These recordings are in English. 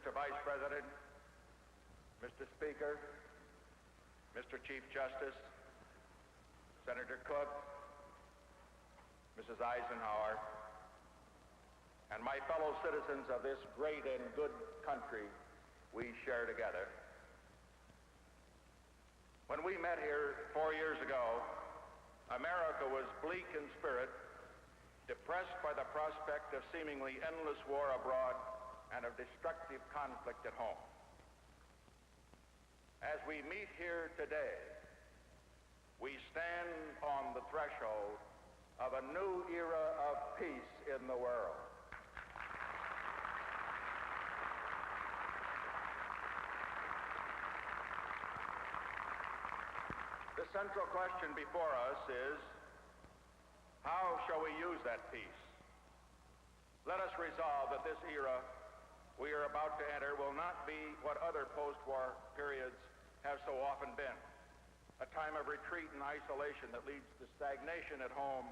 Mr. Vice President, Mr. Speaker, Mr. Chief Justice, Senator Cook, Mrs. Eisenhower, and my fellow citizens of this great and good country we share together. When we met here 4 years ago, America was bleak in spirit, depressed by the prospect of seemingly endless war abroad and of destructive conflict at home. As we meet here today, we stand on the threshold of a new era of peace in the world. The central question before us is, how shall we use that peace? Let us resolve that this era we are about to enter will not be what other post-war periods have so often been, a time of retreat and isolation that leads to stagnation at home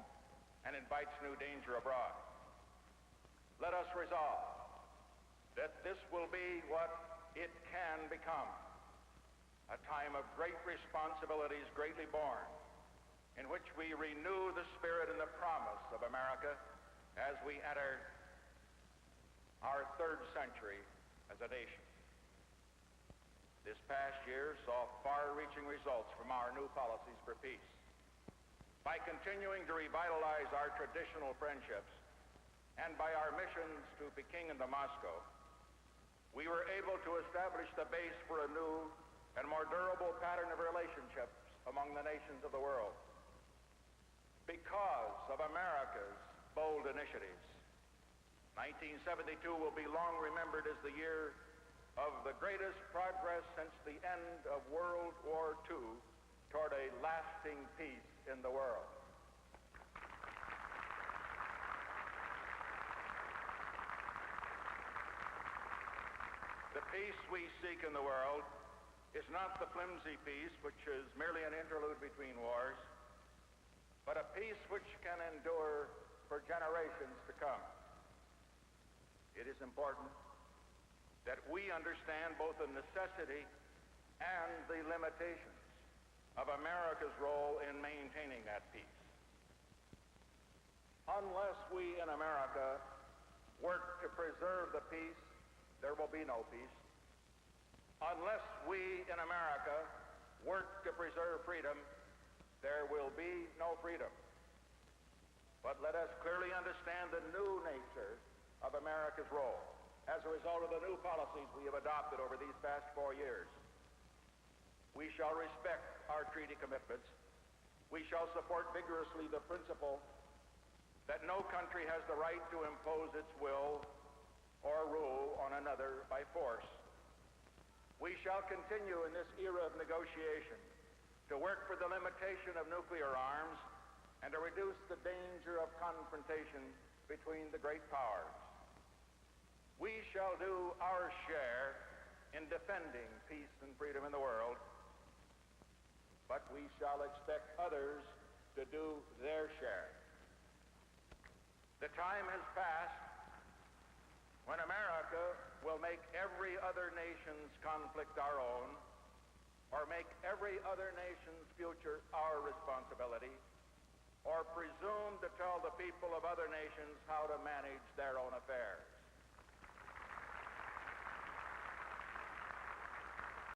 and invites new danger abroad. Let us resolve that this will be what it can become, a time of great responsibilities greatly borne, in which we renew the spirit and the promise of America as we enter our third century as a nation. This past year saw far-reaching results from our new policies for peace. By continuing to revitalize our traditional friendships and by our missions to Peking and to Moscow, we were able to establish the base for a new and more durable pattern of relationships among the nations of the world. Because of America's bold initiatives, 1972 will be long remembered as the year of the greatest progress since the end of World War II toward a lasting peace in the world. The peace we seek in the world is not the flimsy peace which is merely an interlude between wars, but a peace which can endure for generations to come. It is important that we understand both the necessity and the limitations of America's role in maintaining that peace. Unless we in America work to preserve the peace, there will be no peace. Unless we in America work to preserve freedom, there will be no freedom. But let us clearly understand the new nature of America's role as a result of the new policies we have adopted over these past 4 years. We shall respect our treaty commitments. We shall support vigorously the principle that no country has the right to impose its will or rule on another by force. We shall continue in this era of negotiation to work for the limitation of nuclear arms and to reduce the danger of confrontation between the great powers. We shall do our share in defending peace and freedom in the world, but we shall expect others to do their share. The time has passed when America will make every other nation's conflict our own, or make every other nation's future our responsibility, or presume to tell the people of other nations how to manage their own affairs.